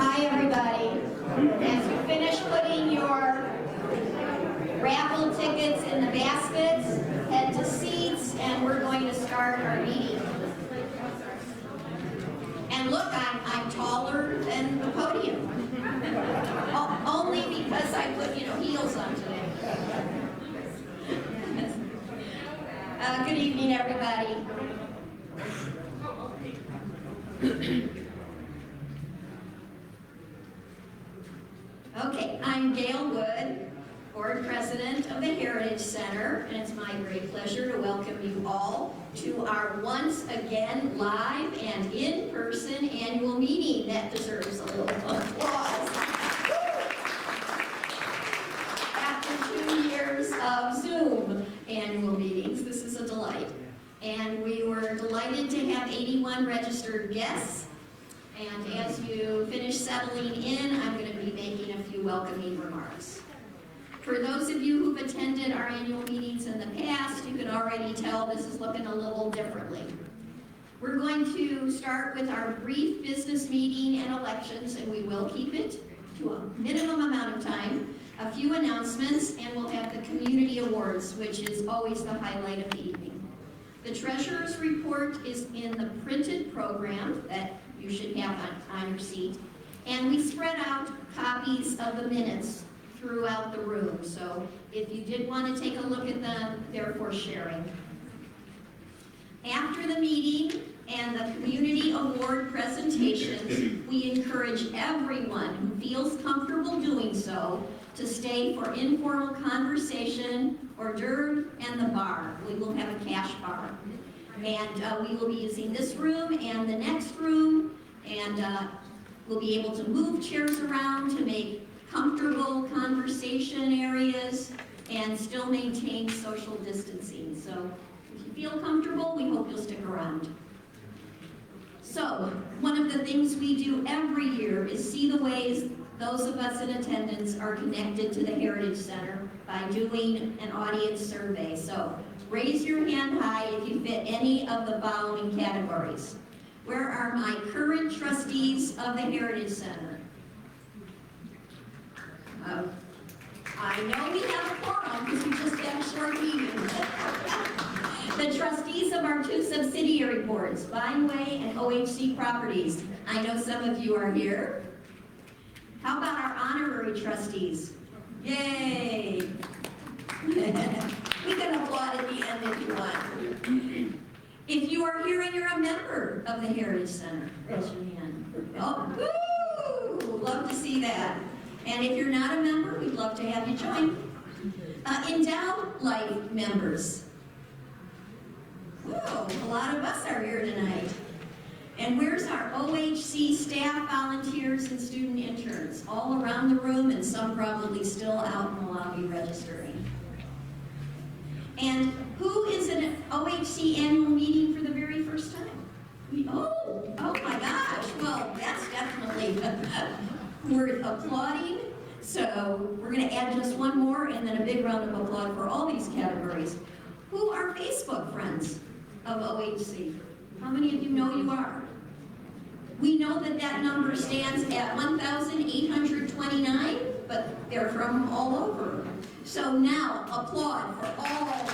Hi, everybody. As you finish putting your raffle tickets in the baskets, head to seats, and we're going to start our meeting. And look, I'm taller than the podium. Only because I put, heels on today. Good evening, everybody. Okay, I'm Gail Wood, Board President of the Heritage Center, and it's my great pleasure to welcome you all to our once again live and in-person annual meeting that deserves a little applause. After 2 years of Zoom annual meetings, this is a delight. And we were delighted to have 81 registered guests. And as you finish settling in, I'm going to be making a few welcoming remarks. For those of you who've attended our annual meetings in the past, you can already tell this is looking a little differently. We're going to start with our brief business meeting and elections, and we will keep it to a minimum amount of time, a few announcements, and we'll have the community awards, which is always the highlight of the evening. The treasurer's report is in the printed program that you should have on your seat. And we spread out copies of the minutes throughout the room. So if you did want to take a look at them, they're for sharing. After the meeting and the community award presentations, we encourage everyone who feels comfortable doing so to stay for informal conversation, hors d'oeuvres, and the bar. We will have a cash bar. And we will be using this room and the next room, and we'll be able to move chairs around to make comfortable conversation areas and still maintain social distancing. So if you feel comfortable, we hope you'll stick around. So one of the things we do every year is see the ways those of us in attendance are connected to the Heritage Center by doing an audience survey. So raise your hand high if you fit any of the following categories. Where are my current trustees of the Heritage Center? I know we have a quorum because we just had a short meeting. The trustees of our two subsidiary boards, Vineway and OHC Properties. I know some of you are here. How about our honorary trustees? Yay! We can applaud at the end if you want. If you are here and you're a member of the Heritage Center, raise your hand. Oh, woo! Love to see that. And if you're not a member, we'd love to have you join. Endowed Life members. Whoa, a lot of us are here tonight. And where's our OHC staff, volunteers, and student interns? All around the room, and some probably still out in the lobby registering. And who is at an OHC annual meeting for the very first time? Oh my gosh, well, that's definitely worth applauding. So we're going to add just one more, and then a big round of applause for all these categories. Who are Facebook friends of OHC? How many of you know you are? We know that that number stands at 1,829, but they're from all over. So now, applaud for all.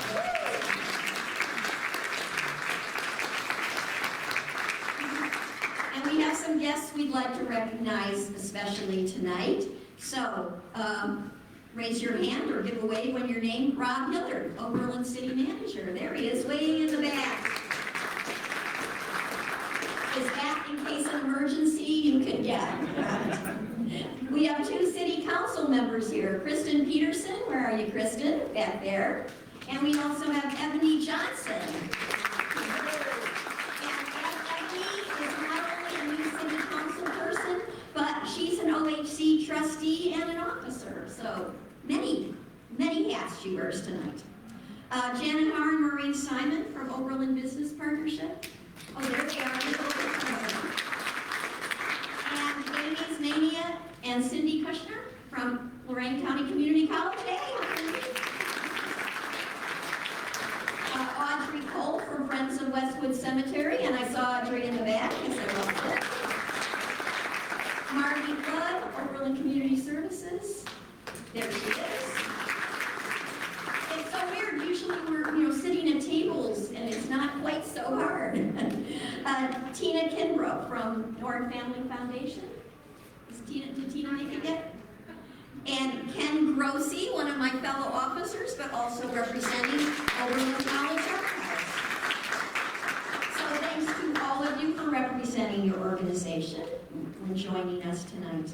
And we have some guests we'd like to recognize, especially tonight. So, raise your hand or give a wave when you're named. Rob Hillard, Oberlin City Manager. There he is, way in the back. Is that in case of emergency you can get? We have two city council members here. Kristen Peterson, where are you, Kristen? Back there. And we also have Ebony Johnson. And Ebony trustee and an officer. So many hats she wears tonight. Janet Haar and Maureen Simon from Oberlin Business Partnership. Oh, there they are. And Amy's Mania and Cindy Kushner from Lorain County Community College. Hey, Audrey Cole from Friends of Westwood Cemetery, and I saw Audrey in the back. I said, well, Margie Flood, Oberlin Community Services. There she is. It's so weird. Usually we're, sitting at tables, and it's not quite so hard. Tina Kinbrook from Nord Family Foundation. Did Tina make it yet? And Ken Grossi, one of my fellow officers, but also representing Oberlin College Archives. So thanks to all of you for representing your organization and joining us tonight.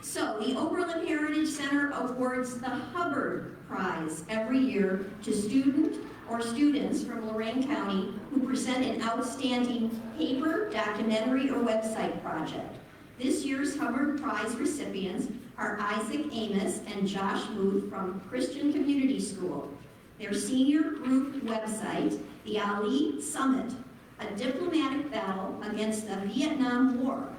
So the Oberlin Heritage Center awards the Hubbard Prize every year to students from Lorain County who present an outstanding paper, documentary, or website project. This year's Hubbard Prize recipients are Isaac Amos and Josh Booth from Christian Community School. Their senior group website, the Ali Summit, a diplomatic battle against the Vietnam War.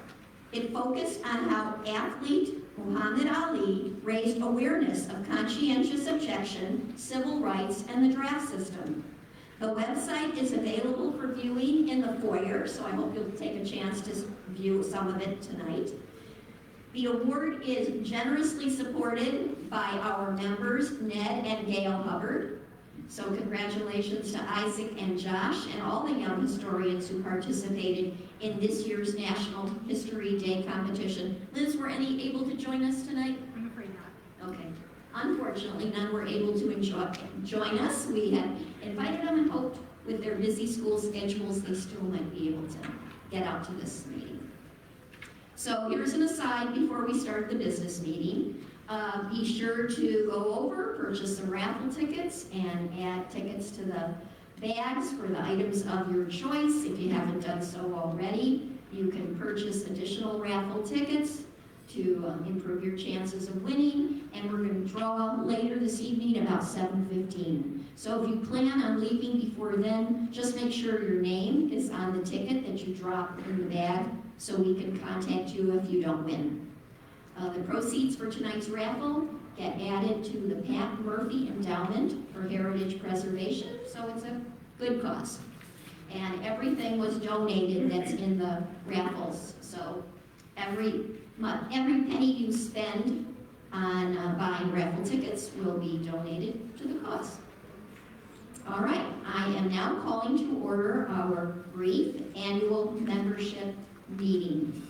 It focused on how athlete Muhammad Ali raised awareness of conscientious objection, civil rights, and the draft system. The website is available for viewing in the foyer, so I hope you'll take a chance to view some of it tonight. The award is generously supported by our members, Ned and Gail Hubbard. So congratulations to Isaac and Josh and all the young historians who participated in this year's National History Day competition. Liz, were any able to join us tonight? I'm afraid not. Okay. Unfortunately, none were able to join us. We had invited them and hoped with their busy school schedules they still might be able to get out to this meeting. So here's an aside before we start the business meeting. Be sure to go over, purchase some raffle tickets, and add tickets to the bags for the items of your choice. If you haven't done so already, you can purchase additional raffle tickets to improve your chances of winning, and we're going to draw later this evening about 7:15. So if you plan on leaving before then, just make sure your name is on the ticket that you drop in the bag so we can contact you if you don't win. The proceeds for tonight's raffle get added to the Pat Murphy Endowment for Heritage Preservation, so it's a good cause. And everything was donated that's in the raffles, so every penny you spend on buying raffle tickets will be donated to the cause. All right, I am now calling to order our brief annual membership meeting.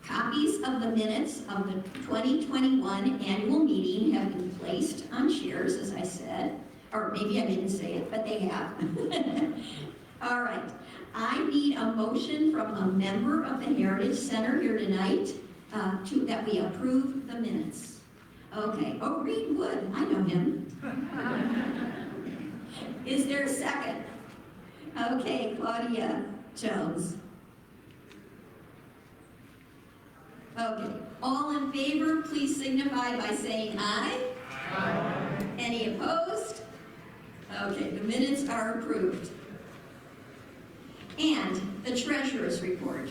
Copies of the minutes of the 2021 annual meeting have been placed on chairs, as I said, or maybe I didn't say it, but they have. All right. I need a motion from a member of the Heritage Center here tonight that we approve the minutes. Okay. Oh, Reed Wood. I know him. Is there a second? Okay, Claudia Jones. Okay. All in favor, please signify by saying aye. Aye. Any opposed? Okay, the minutes are approved. And the treasurer's report.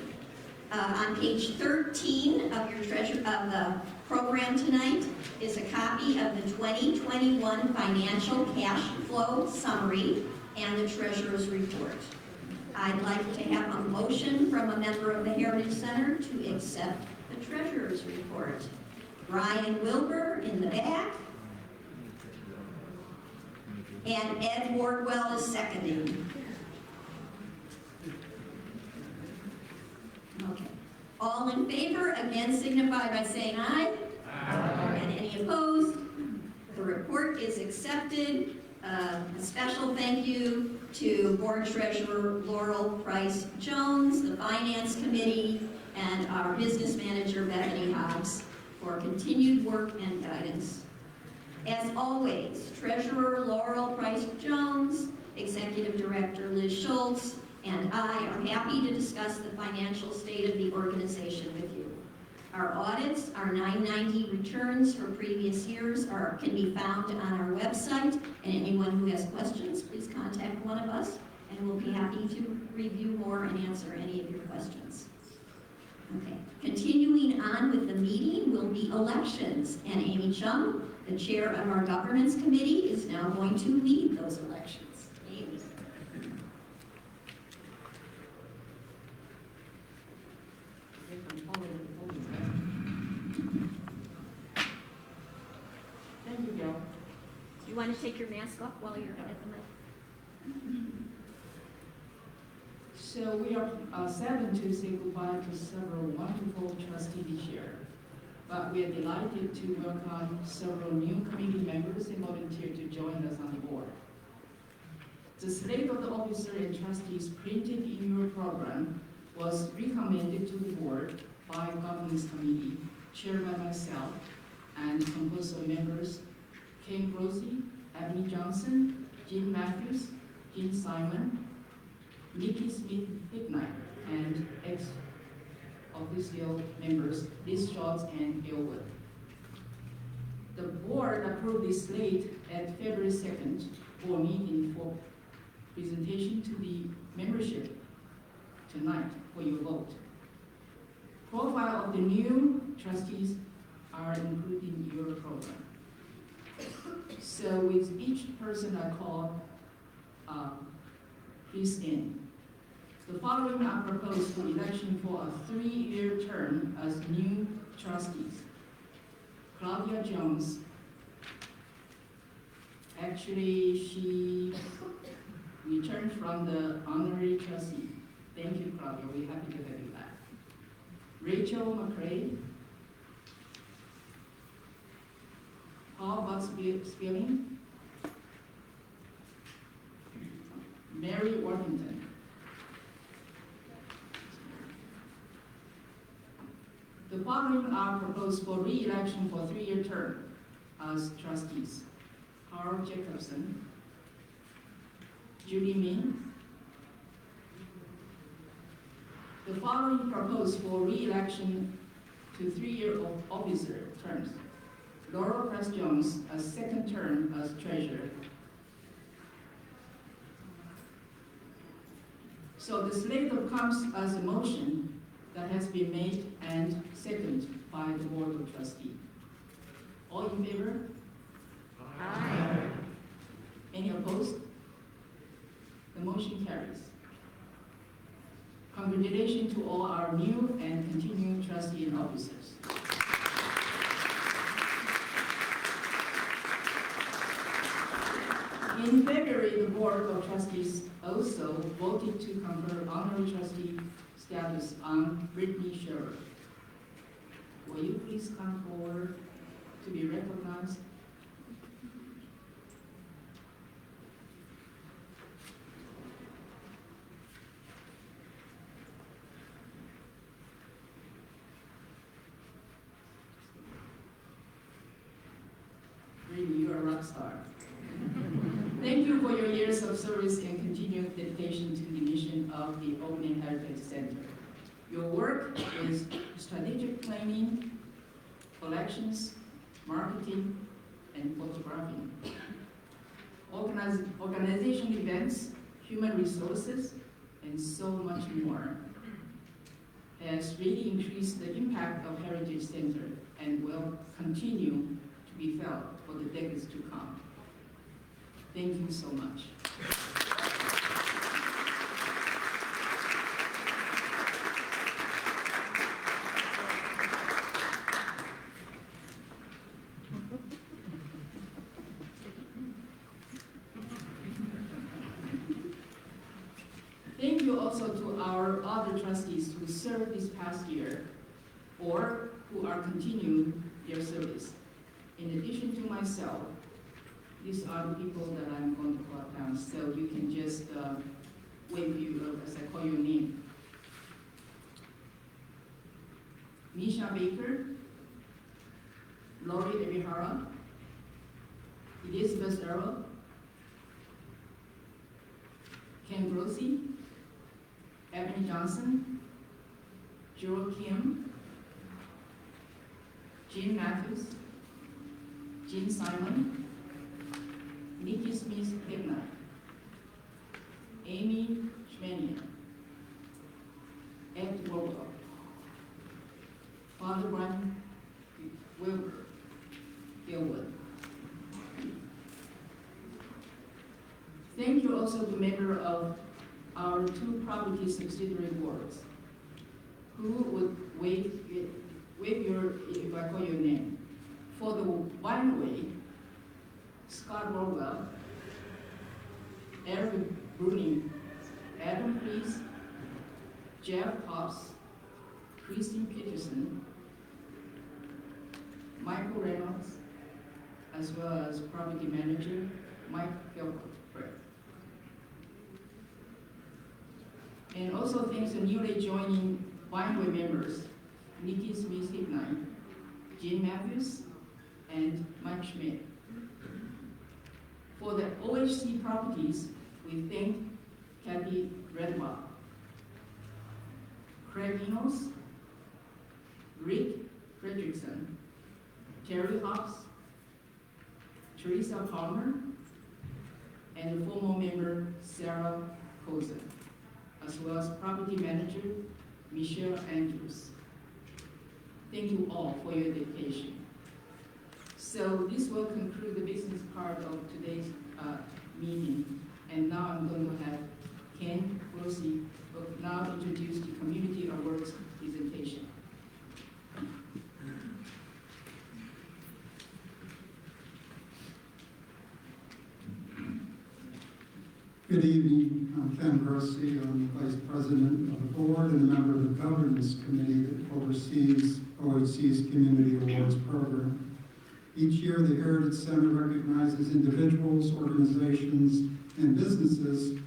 On page 13 of your the program tonight is a copy of the 2021 financial cash flow summary and the treasurer's report. I'd like to have a motion from a member of the Heritage Center to accept the treasurer's report. Brian Wilbur in the back. And Ed Wardwell is seconding. Okay. All in favor, again signify by saying aye. Aye. And any opposed? The report is accepted. A special thank you to Board Treasurer Laurel Price Jones, the Finance Committee, and our Business Manager Bethany Hobbs for continued work and guidance. As always, Treasurer Laurel Price Jones, Executive Director Liz Schultz, and I are happy to discuss the financial state of the organization with you. Our audits, our 990 returns for previous years can be found on our website, and anyone who has questions, please contact one of us, and we'll be happy to review more and answer any of your questions. Okay, continuing on with the meeting will be elections, and Amy Chung, the chair of our governance committee, is now going to lead those elections. Amy. Thank you, Gail. You want to take your mask off while you're at the mic? So we are saddened to say goodbye to several wonderful trustees this year, but we are delighted to welcome several new committee members and volunteers to join us on the board. The slate of the officers and trustees printed in your program was recommended to the board by governance committee, chaired by myself, and composed of members Ken Grossi, Abby Johnson, Jim Matthews, Jim Simon, Nikki Smith-Hicknight, and ex-official members Liz Schultz and Gail Wood. The board approved this slate at February 2nd for a meeting for presentation to the membership tonight for your vote. Profile of the new trustees are included in your program. So with each person I call, please stand. The following are proposed for election for a 3-year term as new trustees. Claudia Jones. Actually, she returned from the honorary trustee. Thank you, Claudia. We're happy to have you back. Rachel McCrae. Paul Buck-Spilling. Mary Worthington. The following are proposed for re-election for a 3-year term as trustees. Carl Jacobson, Judy Min. The following proposed for re-election to 3-year officer terms. Laurel Press Jones, a 2nd term as treasurer. So the slate comes as a motion that has been made and seconded by the Board of Trustees. All in favor? Aye. Any opposed? The motion carries. Congratulations to all our new and continuing trustee and officers. In February, the Board of Trustees also voted to confer honorary trustee status on Brittany Scherer. Will you please come forward to be recognized? Brittany, you're a rock star. Thank you for your years of service and continued dedication to the mission of the Oberlin Heritage Center. Your work is strategic planning, collections, marketing, and photographing. Organization events, human resources, and so much more has really increased the impact of Heritage Center and will continue to be felt for the decades to come. Thank you so much. Thank you also to our other trustees who served this past year or who are continuing their service. In addition to myself, these are the people that I'm going to call down, so you can just wave you as I call your name. Misha Baker, Lori Ebihara, Elizabeth Earl, Ken Grossi, Ebony Johnson, Joel Kim, Jim Matthews, Jim Simon, Nikki Smith-Hibner, Amy Schmenian, Ed Wilber, Father Brian Wilbur, Gail Wood. Thank you also to members of our two property subsidiary boards who would wave your, if I call your name. For the Wineway, Scott Orwell, Eric Bruning, Adam Priest, Jeff Hobbs, Christine Peterson, Michael Reynolds, as well as property manager Mike Gilbert. And also thanks to newly joining Wineway members, Nikki Smith-Hibner, Jim Matthews, and Mike Schmidt. For the OHC properties, we thank Kathy Redwell, Craig Enos, Rick Fredrickson, Terry Hobbs, Teresa Palmer, and the former member Sarah Cozen, as well as property manager Michelle Andrews. Thank you all for your dedication. So this will conclude the business part of today's meeting. And now I'm going to have Ken Rossi now introduce the Community Awards presentation. Good evening. I'm Ken Rossi. I'm the Vice President of the Board and a member of the Governance Committee that oversees OHC's Community Awards program. Each year, the Heritage Center recognizes individuals, organizations, and businesses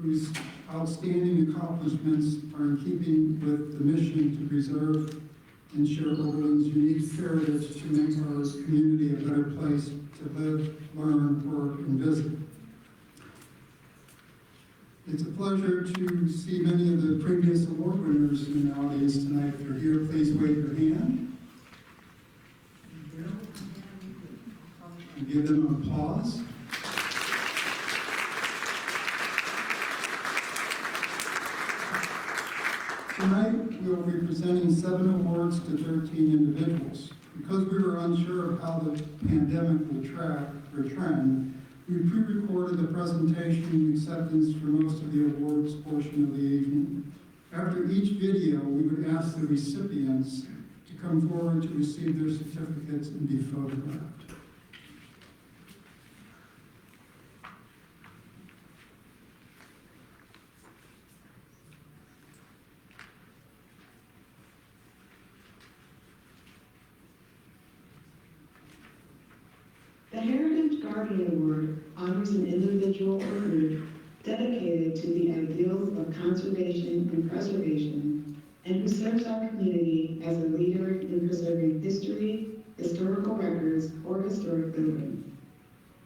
whose outstanding accomplishments are in keeping with the mission to preserve and share Oberlin's unique heritage to make our community a better place to live, learn, work, and visit. It's a pleasure to see many of the previous award winners in the audience tonight. If you're here, please wave your hand. And give them an applause. Tonight, we'll be presenting 7 awards to 13 individuals. Because we were unsure of how the pandemic will track or trend, we pre-recorded the presentation and acceptance for most of the awards portion of the evening. After each video, we would ask the recipients to come forward to receive their certificates and be photographed. The Heritage Guardian Award honors an individual or group dedicated to the ideals of conservation and preservation and who serves our community as a leader in preserving history, historical records, or historic buildings.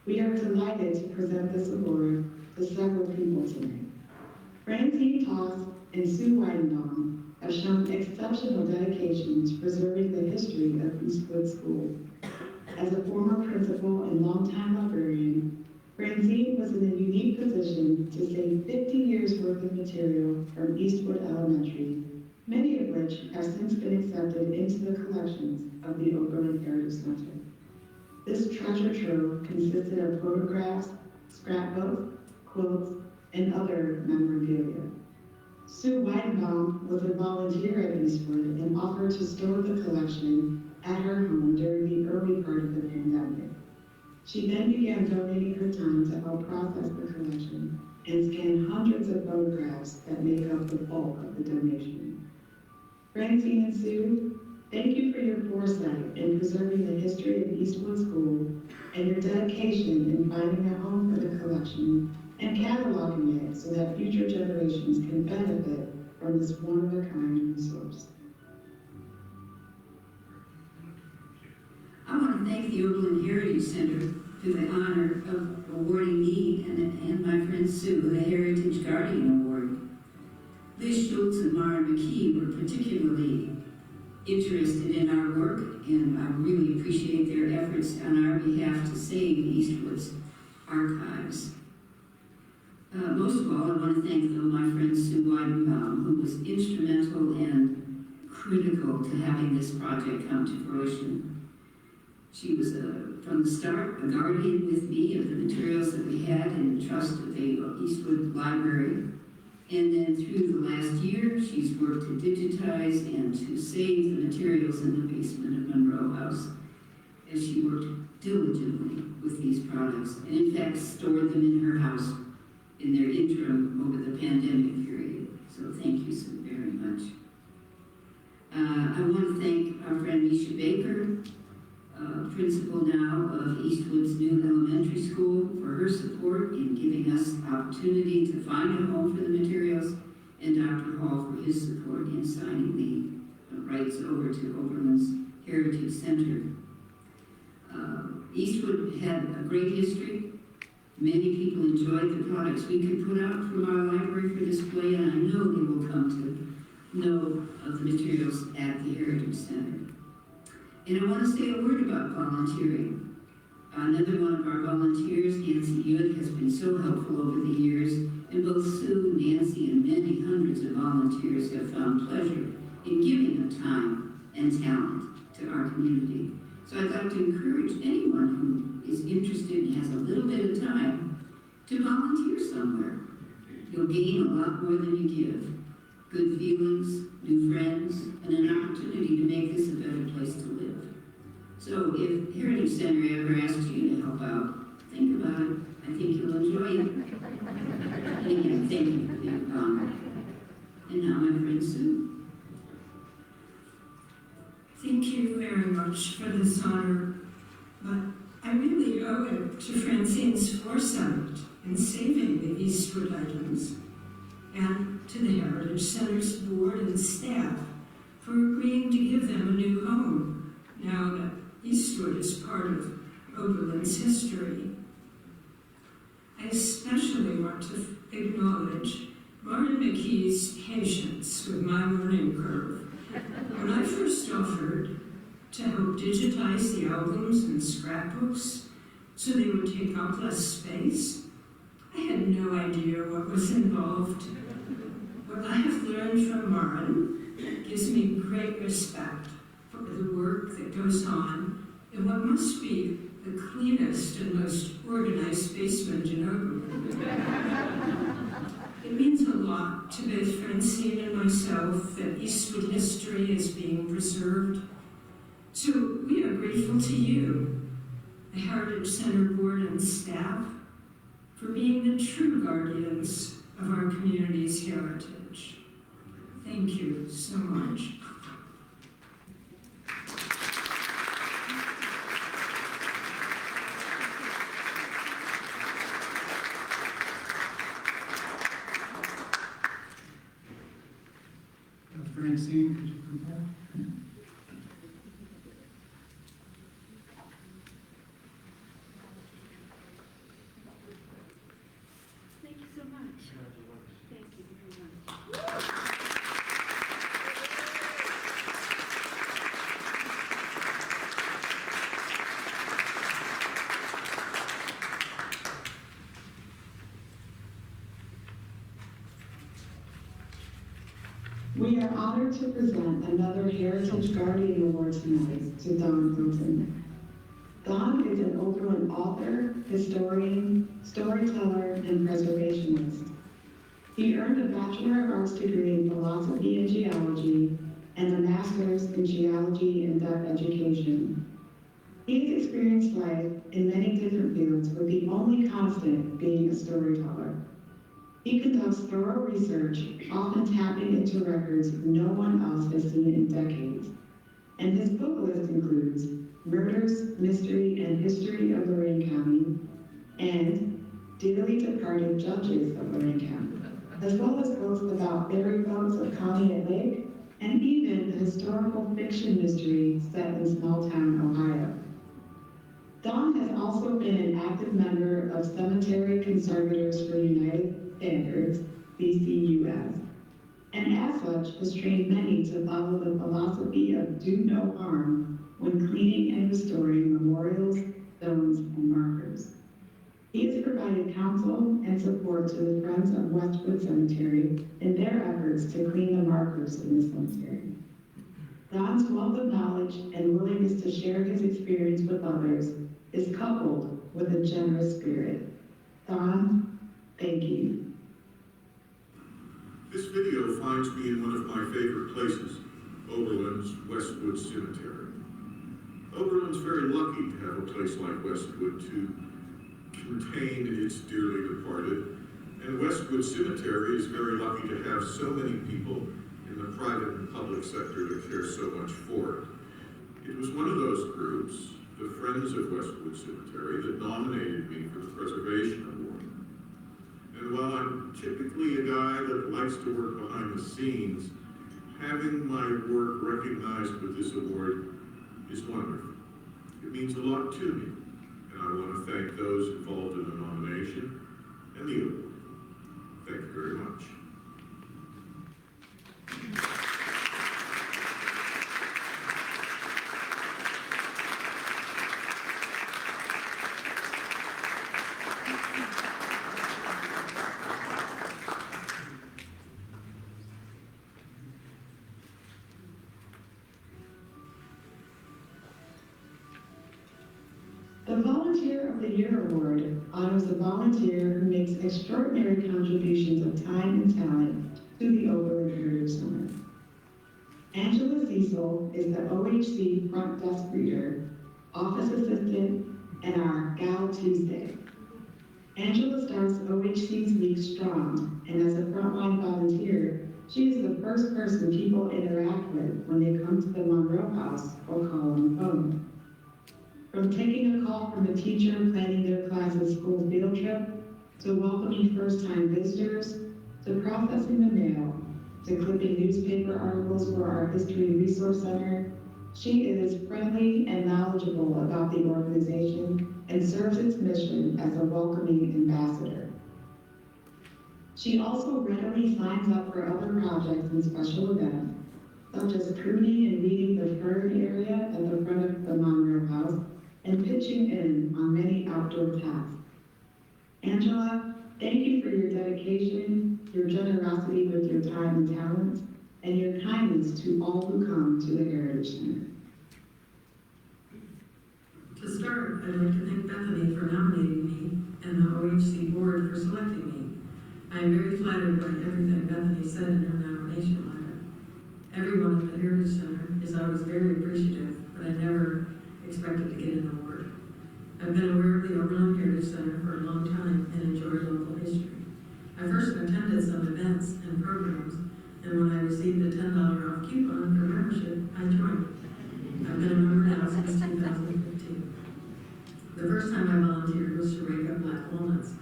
We are delighted to present this award to several people tonight. Francine Toss and Sue Weidenbaum have shown exceptional dedication to preserving the history of Eastwood School. As a former principal and longtime librarian, Francine was in a unique position to save 50 years worth of material from Eastwood Elementary, many of which have since been accepted into the collections of the Oberlin Heritage Center. This treasure trove consisted of photographs, scrapbooks, quilts, and other memorabilia. Sue Weidenbaum was a volunteer at Eastwood and offered to store the collection at her home during the early part of the pandemic. She then began donating her time to help process the collection and scan hundreds of photographs that make up the bulk of the donation. Francine and Sue, thank you for your foresight in preserving the history of Eastwood School and your dedication in finding a home for the collection and cataloging it so that future generations can benefit from this one-of-a-kind resource. I want to thank the Oberlin Heritage Center for the honor of awarding me and my friend Sue the Heritage Guardian Award. Liz Schultz and Mara McKee were particularly interested in our work, and I really appreciate their efforts on our behalf to save Eastwood's archives. Most of all, I want to thank my friend Sue Weidenbaum, who was instrumental and critical to having this project come to fruition. She was, from the start, a guardian with me of the materials that we had in trust of the Eastwood Library. And then through the last year, she's worked to digitize and to save the materials in the basement of Monroe House, as she worked diligently with these products, and in fact stored them in her house in their interim over the pandemic period. So thank you so very much. I want to thank our friend Misha Baker, principal now of Eastwood's new elementary school, for her support in giving us opportunity to find a home for the materials, and Dr. Hall for his support in signing the rights over to Oberlin's Heritage Center. Eastwood had a great history. Many people enjoyed the products we could put out from our library for display, and I know they will come to know of the materials at the Heritage Center. And I want to say a word about volunteering. Another one of our volunteers, Nancy Wood, has been so helpful over the years, and both Sue, Nancy, and many hundreds of volunteers have found pleasure in giving of time and talent to our community. So I'd like to encourage anyone who is interested and has a little bit of time to volunteer somewhere. You'll gain a lot more than you give. Good feelings, new friends, and an opportunity to make this a better place to live. So if Heritage Center ever asks you to help out, think about it. I think you'll enjoy it. And again, thank you for being on. And now my friend Sue. Thank you very much for this honor, but I really owe it to Francine's foresight in saving the Eastwood items, and to the Heritage Center's board and staff for agreeing to give them a new home, now that Eastwood is part of Oberlin's history. I especially want to acknowledge Martin McKee's patience with my learning curve. When I first offered to help digitize the albums and scrapbooks so they would take up less space, I had no idea what was involved. What I have learned from Martin gives me great respect for the work that goes on in what must be the cleanest and most organized basement in Oberlin. It means a lot to both Francine and myself that Eastwood history is being preserved. So we are grateful to you, the Heritage Center board and staff, for being the true guardians of our community's heritage. Thank you so much. Francine, could you come back? Thank you so much. Thank you very much. We are honored to present another Heritage Guardian Award tonight to Don Hilton. Don is an Oberlin author, historian, storyteller, and preservationist. He earned a Bachelor of Arts degree in philosophy and geology and a master's in geology and deaf education. He has experienced life in many different fields, with the only constant being a storyteller. He conducts thorough research, often tapping into records no one else has seen in decades. And his book list includes Murders, Mystery, and History of Lorain County, and Dearly Departed Judges of Lorain County, as well as books about ferry boats of Conneaut Lake, and even a historical fiction mystery set in small-town Ohio. Don has also been an active member of Cemetery Conservators for United Standards, CCUS, and as such has trained many to follow the philosophy of do no harm when cleaning and restoring memorials, stones, and markers. He has provided counsel and support to the Friends of Westwood Cemetery in their efforts to clean the markers in the cemetery. Don's wealth of knowledge and willingness to share his experience with others is coupled with a generous spirit. Don, thank you. This video finds me in one of my favorite places, Oberlin's Westwood Cemetery. Oberlin's very lucky to have a place like Westwood to contain its dearly departed, and Westwood Cemetery is very lucky to have so many people in the private and public sector that care so much for it. It was one of those groups, the Friends of Westwood Cemetery, that nominated me for the Preservation Award. And while I'm typically a guy that likes to work behind the scenes, having my work recognized with this award is wonderful. It means a lot to me, and I want to thank those involved in the nomination and the award. Thank you very much. The Volunteer of the Year Award honors a volunteer who makes extraordinary contributions of time and talent to the Oberlin Heritage Center. Angela Cecil is the OHC front desk reader, office assistant, and our Gal Tuesday. Angela starts OHC's week strong, and as a frontline volunteer, she is the first person people interact with when they come to the Monroe House or call on the phone. From taking a call from a teacher planning their class's school field trip, to welcoming first-time visitors, to processing the mail, to clipping newspaper articles for our History Resource Center, she is friendly and knowledgeable about the organization and serves its mission as a welcoming ambassador. She also readily signs up for other projects and special events, such as pruning and weeding the fern area at the front of the Monroe House, and pitching in on many outdoor tasks. Angela, thank you for your dedication, your generosity with your time and talents, and your kindness to all who come to the Heritage Center. To start, I'd like to thank Bethany for nominating me and the OHC board for selecting me. I am very flattered by everything Bethany said in her nomination letter. Everyone at the Heritage Center is always very appreciative, but I never expected to get an award. I've been aware of the Oberlin Heritage Center for a long time and enjoyed local history. I first attended some events and programs, and when I received a $10 off coupon for membership, I joined. I've been a member now since 2015. The first time I volunteered was to rake up black walnuts.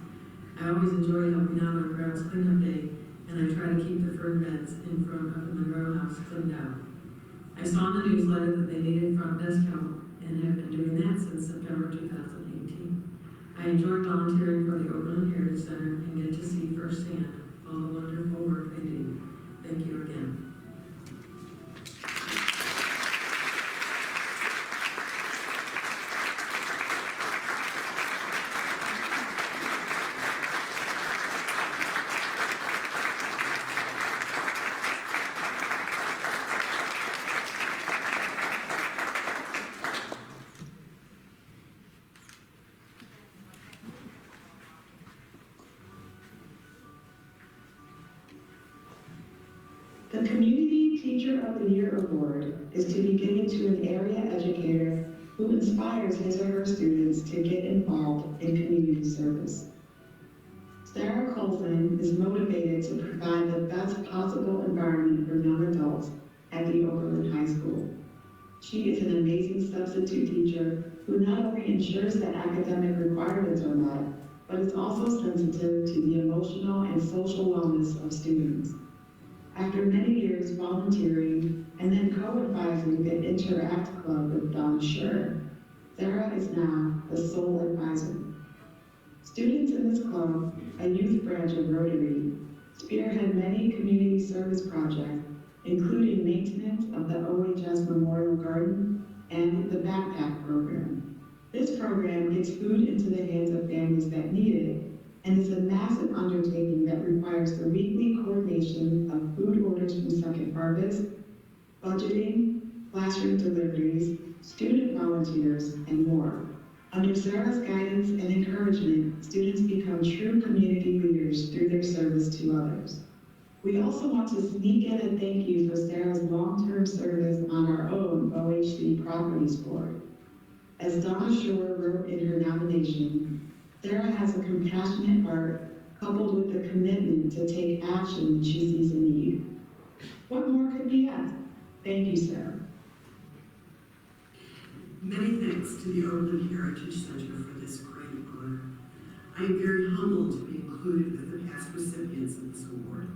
I always enjoy helping out on grounds cleanup day, and I try to keep the fern beds in front of the Monroe House cleaned out. I saw in the newsletter that they needed front desk help, and have been doing that since September 2018. I enjoy volunteering for the Oberlin Heritage Center and get to see firsthand all the wonderful work they do. Thank you again. The Community Teacher of the Year Award is to be given to an area educator who inspires his or her students to get involved in community service. Sarah Colson is motivated to provide the best possible environment for young adults at the Oberlin High School. She is an amazing substitute teacher who not only ensures that academic requirements are met, but is also sensitive to the emotional and social wellness of students. After many years volunteering and then co-advising the Interact Club with Don Scher, Sarah is now the sole advisor. Students in this club, a youth branch of Rotary, spearhead many community service projects, including maintenance of the OHS Memorial Garden and the Backpack Program. This program gets food into the hands of families that need it, and is a massive undertaking that requires the weekly coordination of food orders from Second Harvest, budgeting, classroom deliveries, student volunteers, and more. Under Sarah's guidance and encouragement, students become true community leaders through their service to others. We also want to sneak in a thank you for Sarah's long-term service on our own OHC Properties Board. As Donna Shore wrote in her nomination, Sarah has a compassionate heart coupled with the commitment to take action when she sees a need. What more could be asked? Thank you, Sarah. Many thanks to the Oberlin Heritage Center for this great honor. I am very humbled to be included with the past recipients of this award.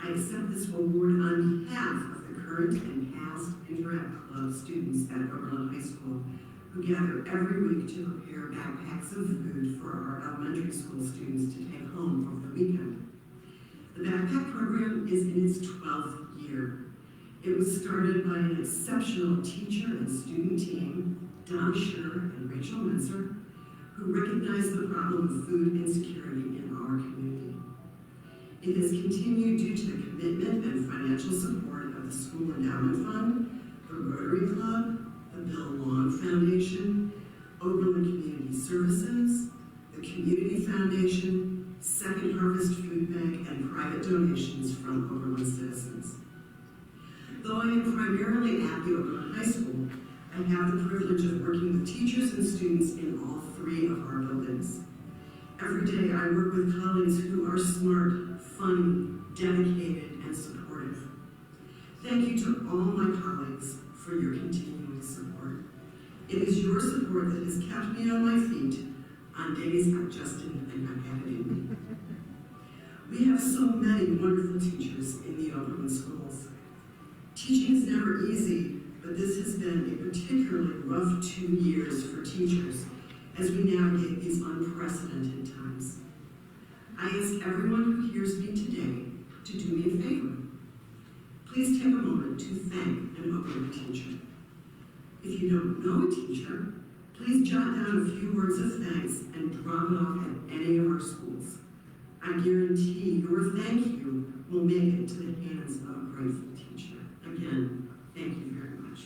I accept this award on behalf of the current and past Interact Club students at Oberlin High School, who gather every week to prepare backpacks of food for our elementary school students to take home over the weekend. The backpack program is in its 12th year. It was started by an exceptional teacher and student team, Donna Schur and Rachel Minzer, who recognized the problem of food insecurity in our community. It has continued due to the commitment and financial support of the School Endowment Fund, the Rotary Club, the Bill Long Foundation, Oberlin Community Services, the Community Foundation, Second Harvest Food Bank, and private donations from Oberlin citizens. Though I am primarily at the Oberlin High School, I have the privilege of working with teachers and students in all three of our buildings. Every day I work with colleagues who are smart, funny, dedicated, and supportive. Thank you to all my colleagues for your continuing support. It is your support that has kept me on my feet on days I've just didn't think I had it in me. We have so many wonderful teachers in the Oberlin schools. Teaching is never easy, but this has been a particularly rough 2 years for teachers as we navigate these unprecedented times. I ask everyone who hears me today to do me a favor. Please take a moment to thank an Oberlin teacher. If you don't know a teacher, please jot down a few words of thanks and drop it off at any of our schools. I guarantee your thank you will make it to the hands of a grateful teacher. Again, thank you very much.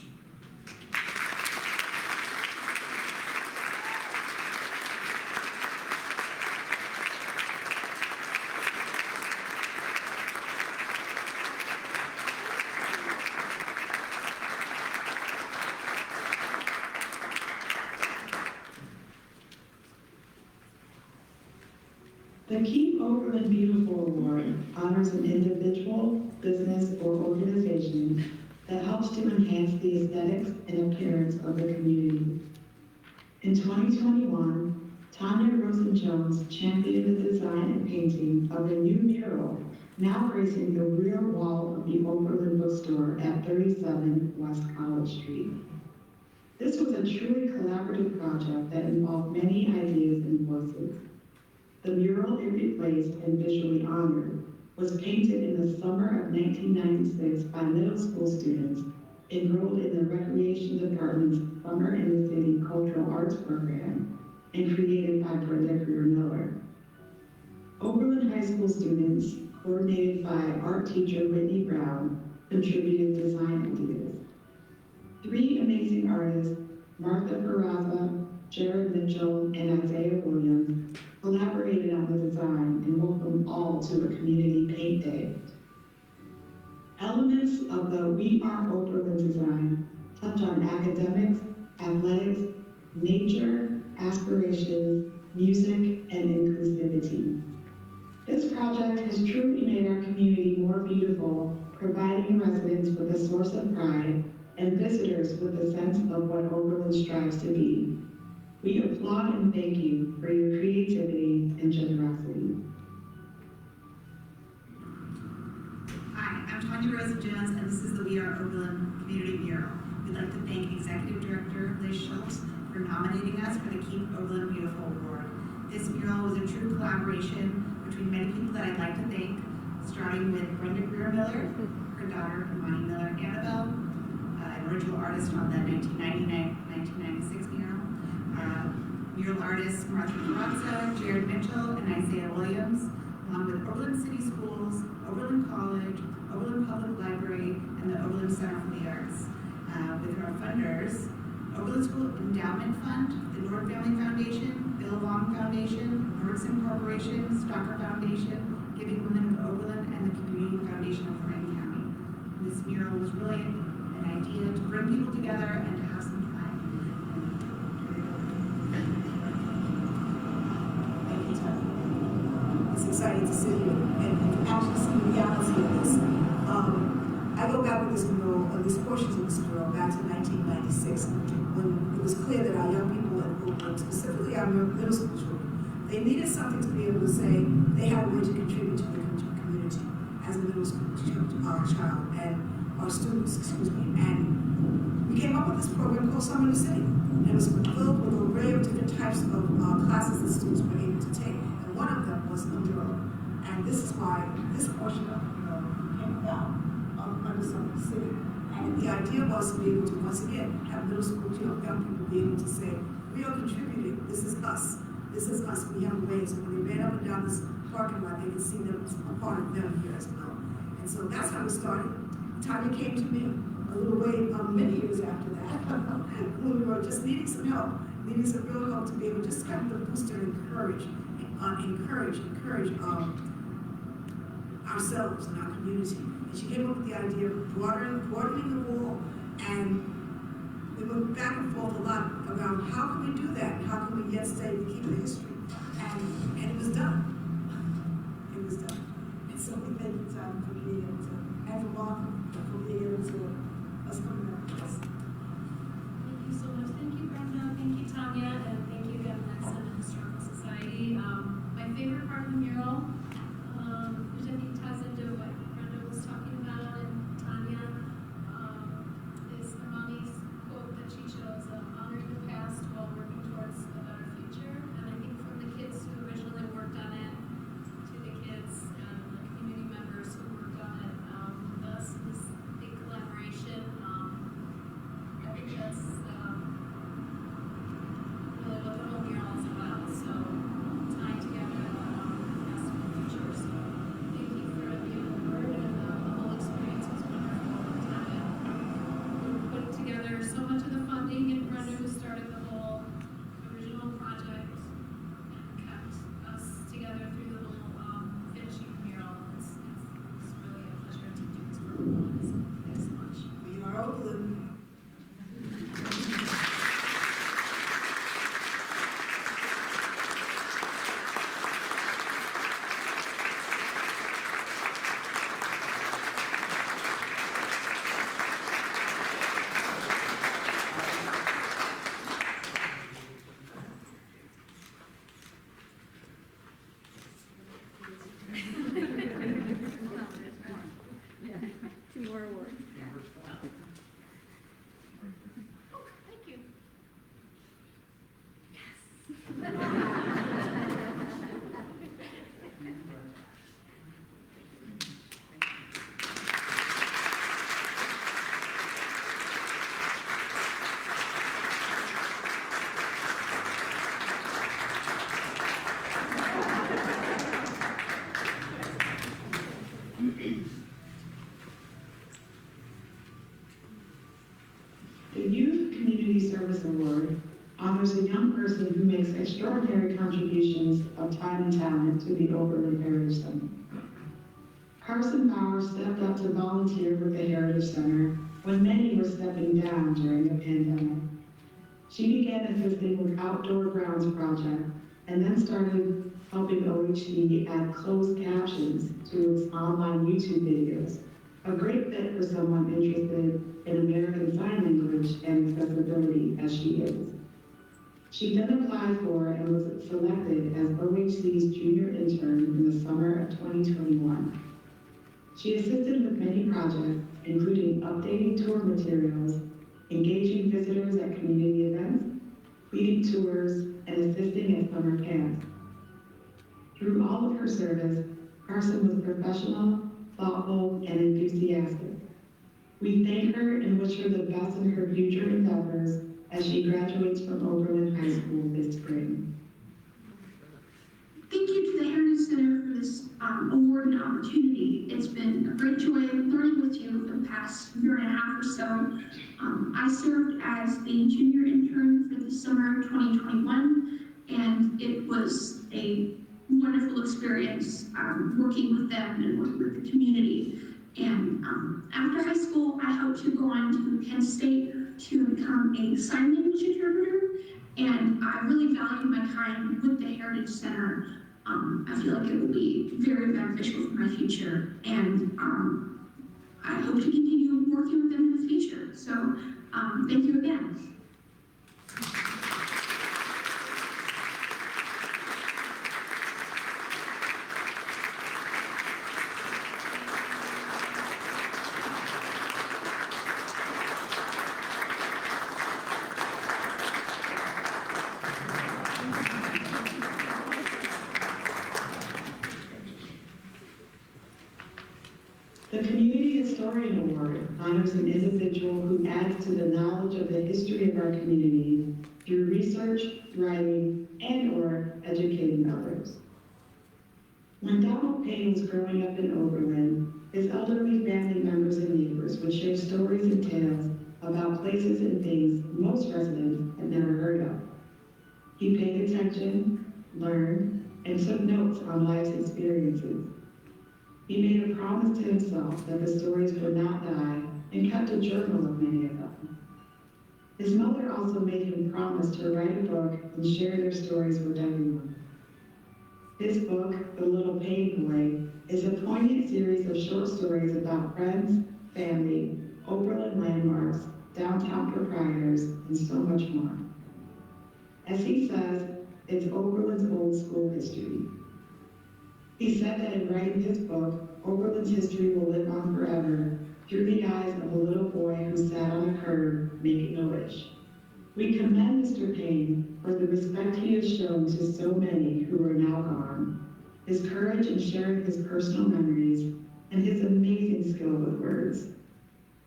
The Keep Oberlin Beautiful Award honors an individual, business, or organization that helps to enhance the aesthetics and appearance of the community. In 2021, Tanya Rosen-Jones championed the design and painting of a new mural now gracing the rear wall of the Oberlin bookstore at 37 West College Street. This was a truly collaborative project that involved many ideas and voices. The mural it replaced and visually honored was painted in the summer of 1996 by middle school students enrolled in the Recreation Department's Summer in the City Cultural Arts Program and created by Brenda Greer-Miller. Oberlin High School students, coordinated by art teacher Whitney Brown, contributed design ideas. 3 amazing artists, Martha Peraza, Jared Mitchell, and Isaiah Williams, collaborated on the design and welcomed all to a community paint day. Elements of the We Are Oberlin design touch on academics, athletics, nature, aspirations, music, and inclusivity. This project has truly made our community more beautiful, providing residents with a source of pride and visitors with a sense of what Oberlin strives to be. We applaud and thank you for your creativity and generosity. Hi, I'm Tanya Rosen-Jones, and this is the We Are Oberlin Community Mural. We'd like to thank Executive Director Liz Schultz for nominating us for the Keep Oberlin Beautiful Award. This mural was a true collaboration between many people that I'd like to thank, starting with Brenda Greer Miller, her daughter Imani Miller Annabelle, an original artist on the 1996 mural. Mural artists Martha Carranza, Jared Mitchell, and Isaiah Williams, along with Oberlin City Schools, Oberlin College, Oberlin Public Library, and the Oberlin Center for the Arts. With our funders, Oberlin School Endowment Fund, the North Family Foundation, Bill Long Foundation, Nordson Corporation, Stalker Foundation, Giving Women of Oberlin, and the Community Foundation of Lorraine County. This mural was really an idea to bring people together and to have some fun. Thank you, Tony. It's exciting to sit here and actually see the reality of this. I go back with this mural, these portions of this mural, back to 1996, when it was clear that our young people in Oberlin, specifically our middle school children, they needed something to be able to say they had a way to contribute to the community as a middle school child and our students, excuse me. And we came up with this program called Summer in the City. And it was filled with an array of different types of classes that students were able to take. And one of them was a mural. And this is why this portion of the mural came about under Summer in the City. And the idea was to be able to, once again, have middle school young people be able to say, we are contributing, this is us. This is us, we have ways. When they ran up and down this parking lot, they could see that it was a part of them here as well. And so that's how we started. Tanya came to me a little way, many years after that, when we were just needing some help, needing some real help to be able to just kind of boost and encourage ourselves and our community. And she came up with the idea of broadening the wall, and we went back and forth a lot around how can we do that, and how can we yet stay to keep the history, and it was done. It was done. And so we thank you, Tom, for being able to, and for Martha, for being able to, us coming up with this. Thank you so much. Thank you, Brenda. Thank you, Tanya, and thank you again, Nexon and Historical Society. My favorite part of the mural, which I think ties into what Brenda was talking about and Tanya, is Imani's quote that she chose, honoring the past while working towards a better future. And I think from the kids who originally worked on it to the kids and the community members who worked on it with us in this big collaboration, I think that's really what the whole mural is about. So tying together the past and the future. So thank you for being on board, and the whole experience was wonderful. Tanya, we put together so much of the funding, and Brenda, who started the whole original project and kept us together through the whole finishing the mural. It's really a pleasure to do this work with you. So thanks so much. We are Oberlin. Two more awards. Thank you. The Youth Community Service Award honors a young person who makes extraordinary contributions of time and talent to the Oberlin Heritage Center. Carson Power stepped up to volunteer with the Heritage Center when many were stepping down during the pandemic. She began assisting with outdoor grounds project and then started helping OHC add closed captions to its online YouTube videos, a great fit for someone interested in American Sign Language and accessibility as she is. She then applied for and was selected as OHC's junior intern in the summer of 2021. She assisted with many projects, including updating tour materials, engaging visitors at community events, leading tours, and assisting at summer camps. Through all of her service, Carson was professional, thoughtful, and enthusiastic. We thank her and wish her the best in her future endeavors as she graduates from Oberlin High School this spring. Thank you to the Heritage Center for this award and opportunity. It's been a great joy learning with you for the past year and a half or so. I served as the junior intern for the summer 2021, and it was a wonderful experience working with them and working with the community. And after high school, I hope to go on to Penn State to become a sign language interpreter. And I really value my time with the Heritage Center. I feel like it will be very beneficial for my future. And I hope to continue working with them in the future. So thank you again. The Community Historian Award honors an individual who adds to the knowledge of the history of our community through research, writing, and/or educating others. When Donald Payne was growing up in Oberlin, his elderly family members and neighbors would share stories and tales about places and things most residents had never heard of. He paid attention, learned, and took notes on life's experiences. He made a promise to himself that the stories would not die and kept a journal of many of them. His mother also made him promise to write a book and share their stories with everyone. His book, The Little Paperboy, is a poignant series of short stories about friends, family, Oberlin landmarks, downtown proprietors, and so much more. As he says, it's Oberlin's old school history. He said that in writing his book, Oberlin's history will live on forever through the eyes of a little boy who sat on a curb making a wish. We commend Mr. Payne for the respect he has shown to so many who are now gone, his courage in sharing his personal memories, and his amazing skill with words.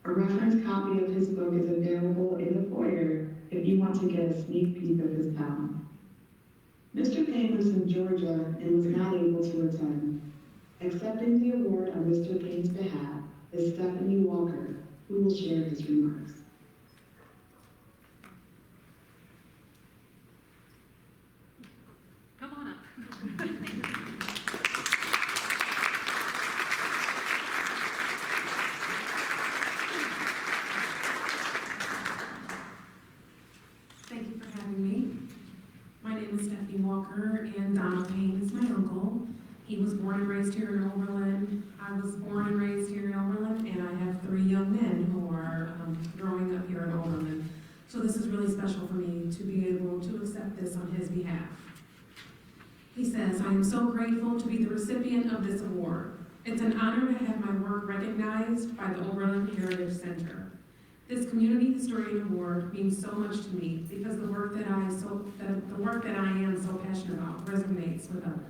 A reference copy of his book is available in the foyer if you want to get a sneak peek of his talent. Mr. Payne lives in Georgia and was not able to attend. Accepting the award on Mr. Payne's behalf is Stephanie Walker, who will share his remarks. Come on up. Thank you for having me. My name is Stephanie Walker, and Donald Payne is my uncle. He was born and raised here in Oberlin. I was born and raised here in Oberlin, and I have 3 young men who are growing up here in Oberlin. So this is really special for me to be able to accept this on his behalf. He says, I am so grateful to be the recipient of this award. It's an honor to have my work recognized by the Oberlin Heritage Center. This Community Historian Award means so much to me because the work that I am so passionate about resonates with others.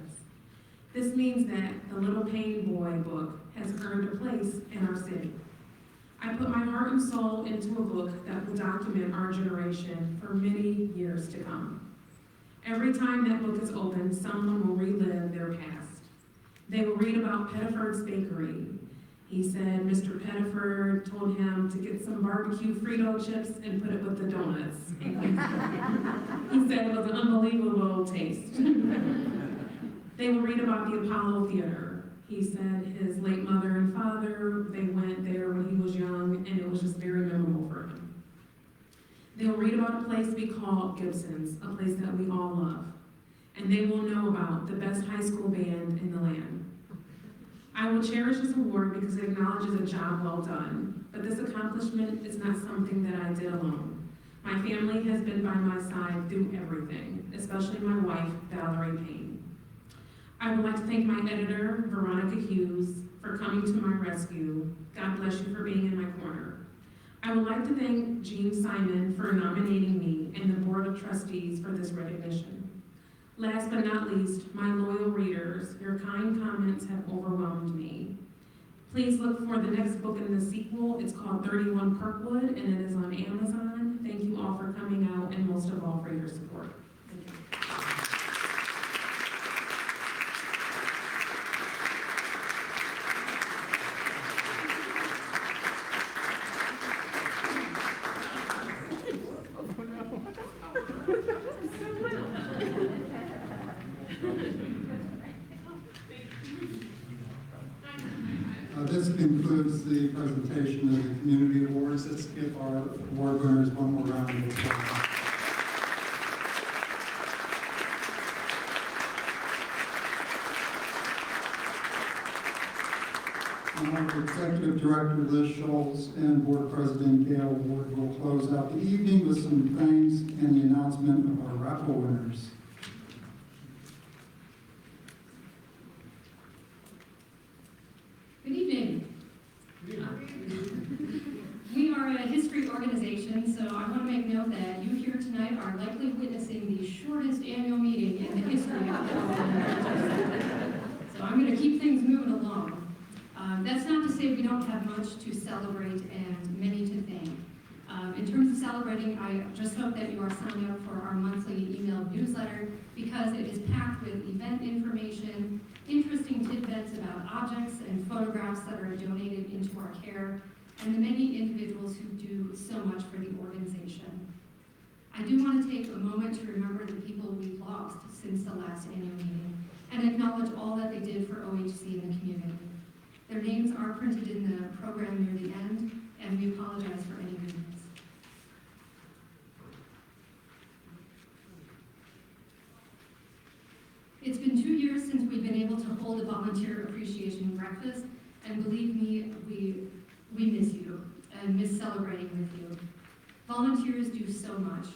This means that the Little Paperboy book has earned a place in our city. I put my heart and soul into a book that will document our generation for many years to come. Every time that book is opened, someone will relive their past. They will read about Pettiford's Bakery. He said Mr. Pettiford told him to get some barbecue Frito chips and put it with the donuts. He said it was an unbelievable taste. They will read about the Apollo Theater. He said his late mother and father, they went there when he was young, and it was just very memorable for him. They will read about a place we call Gibson's, a place that we all love. And they will know about the best high school band in the land. I will cherish this award because it acknowledges a job well done, but this accomplishment is not something that I did alone. My family has been by my side through everything, especially my wife, Valerie Payne. I would like to thank my editor, Veronica Hughes, for coming to my rescue. God bless you for being in my corner. I would like to thank Jean Simon for nominating me and the Board of Trustees for this recognition. Last but not least, my loyal readers, your kind comments have Please look for the next book in the sequel. It's called 31 Kirkwood, and it is on Amazon. Thank you all for coming out, and most of all for your support. Thank you. This concludes the presentation of the community awards. Let's give our award winners one more round of applause. Our Executive Director Liz Schultz and Board President Gail Wood will close out the evening with some thanks and the announcement of our Raffle Winners. Good evening. We are a history organization, so I want to make note that you here tonight are likely witnessing the shortest annual meeting in the history of the Oberlin Heritage Center. So I'm going to keep things moving along. That's not to say we don't have much to celebrate and many to thank. In terms of celebrating, I just hope that you are signed up for our monthly email newsletter because it is packed with event information, interesting tidbits about objects and photographs that are donated into our care, and the many individuals who do so much for the organization. I do want to take a moment to remember the people we've lost since the last annual meeting and acknowledge all that they did for OHC in the community. Their names are printed in the program near the end, and we apologize for any reasons. It's been 2 years since we've been able to hold a volunteer appreciation breakfast, and believe me, we miss you and miss celebrating with you. Volunteers do so much: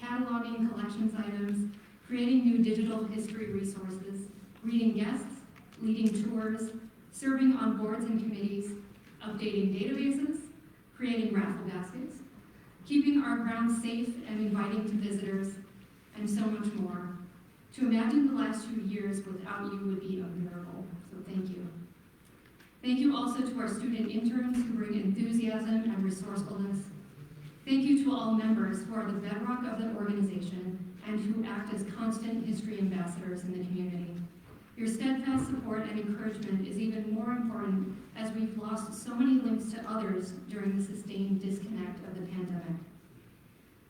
cataloging collections items, creating new digital history resources, greeting guests, leading tours, serving on boards and committees, updating databases, creating raffle baskets, keeping our grounds safe and inviting to visitors, and so much more. To imagine the last 2 years without you would be a miracle, so thank you. Thank you also to our student interns who bring enthusiasm and resourcefulness. Thank you to all members who are the bedrock of the organization and who act as constant history ambassadors in the community. Your steadfast support and encouragement is even more important as we've lost so many links to others during the sustained disconnect of the pandemic.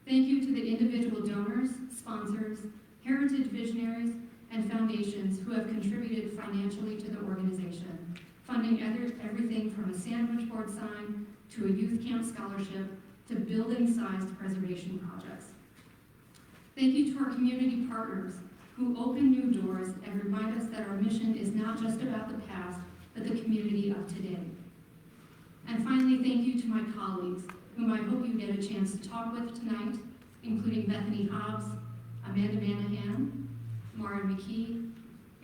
Thank you to the individual donors, sponsors, heritage visionaries, and foundations who have contributed financially to the organization, funding everything from a sandwich board sign to a youth camp scholarship to building-sized preservation projects. Thank you to our community partners who open new doors and remind us that our mission is not just about the past, but the community of today. And finally, thank you to my colleagues, whom I hope you get a chance to talk with tonight, including Bethany Hobbs, Amanda Manahan, Maureen McKee,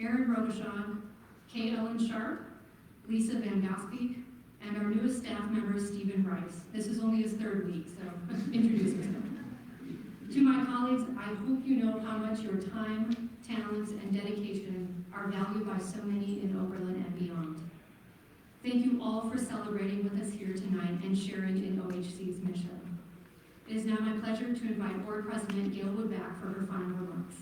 Erin Robichaud, Kay Ellen Sharp, Lisa Van Gospeak, and our newest staff member, Stephen Rice. This is only his 3rd week, so introduce yourself. To my colleagues, I hope you know how much your time, talents, and dedication are valued by so many in Oberlin and beyond. Thank you all for celebrating with us here tonight and sharing in OHC's mission. It is now my pleasure to invite Board President Gail Wood back for her final remarks.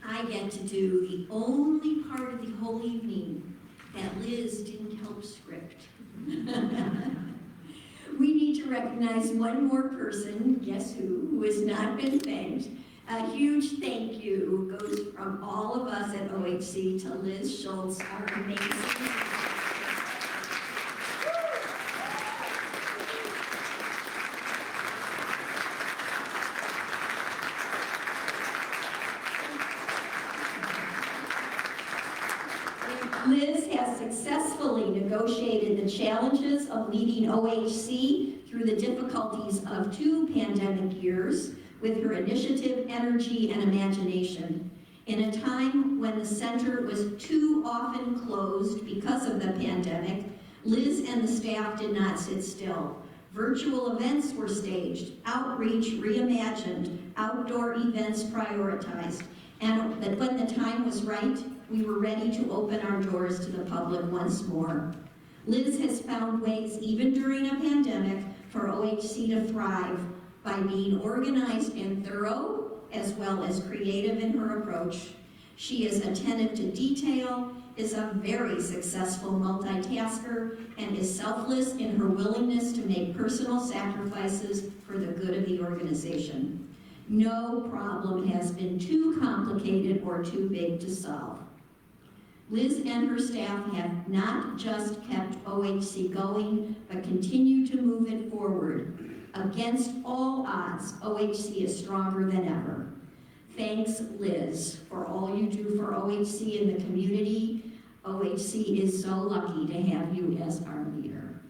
I get to do the only part of the whole evening that Liz didn't help script. We need to recognize one more person, guess who has not been thanked. A huge thank you goes from all of us at OHC to Liz Schultz, our amazing. Liz has successfully negotiated the challenges of leading OHC through the difficulties of 2 pandemic years with her initiative, energy, and imagination. In a time when the center was too often closed because of the pandemic, Liz and the staff did not sit still. Virtual events were staged, outreach reimagined, outdoor events prioritized, and that when the time was right, we were ready to open our doors to the public once more. Liz has found ways, even during a pandemic, for OHC to thrive by being organized and thorough, as well as creative in her approach. She is attentive to detail, is a very successful multitasker, and is selfless in her willingness to make personal sacrifices for the good of the organization. No problem has been too complicated or too big to solve. Liz and her staff have not just kept OHC going, but continue to move it forward. Against all odds, OHC is stronger than ever. Thanks, Liz, for all you do for OHC and the community. OHC is so lucky to have you as our leader.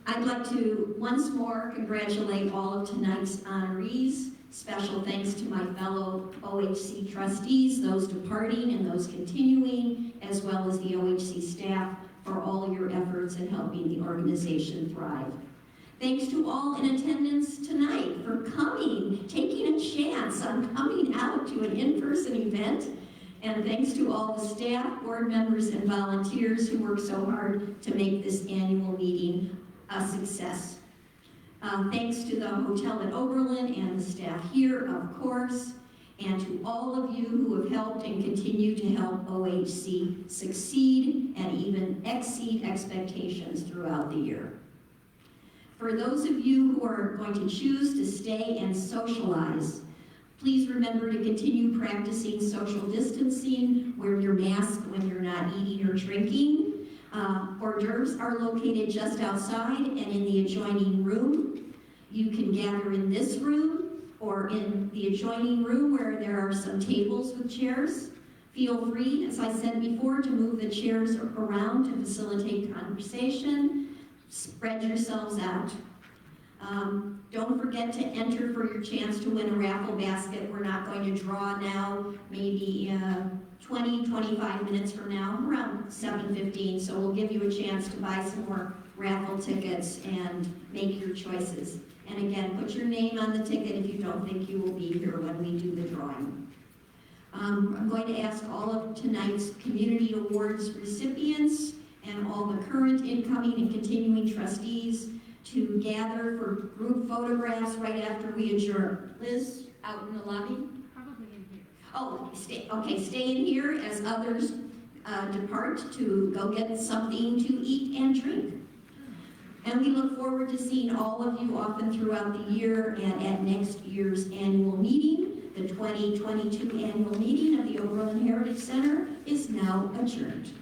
I'd like to once more congratulate all of tonight's honorees. Special thanks to my fellow OHC trustees, those departing and those continuing, as well as the OHC staff for all your efforts in helping the organization thrive. Thanks to all in attendance tonight for coming, taking a chance on coming out to an in-person event. And thanks to all the staff, board members, and volunteers who work so hard to make this annual meeting a success. Thanks to the hotel at Oberlin and the staff here, of course, and to all of you who have helped and continue to help OHC succeed and even exceed expectations throughout the year. For those of you who are going to choose to stay and socialize, please remember to continue practicing social distancing, wear your mask when you're not eating or drinking. Hors d'oeuvres are located just outside and in the adjoining room. You can gather in this room or in the adjoining room where there are some tables with chairs. Feel free, as I said before, to move the chairs around to facilitate conversation. Spread yourselves out. Don't forget to enter for your chance to win a raffle basket. We're not going to draw now, maybe 20-25 minutes from now, around 7:15, so we'll give you a chance to buy some more raffle tickets and make your choices. And again, put your name on the ticket if you don't think you will be here when we do the drawing. I'm going to ask all of tonight's Community Awards recipients and all the current, incoming, and continuing trustees to gather for group photographs right after we adjourn. Liz, out in the lobby? Probably in here. Oh, stay in here as others depart to go get something to eat and drink. And we look forward to seeing all of you often throughout the year and at next year's annual meeting. The 2022 annual meeting of the Oberlin Heritage Center is now adjourned.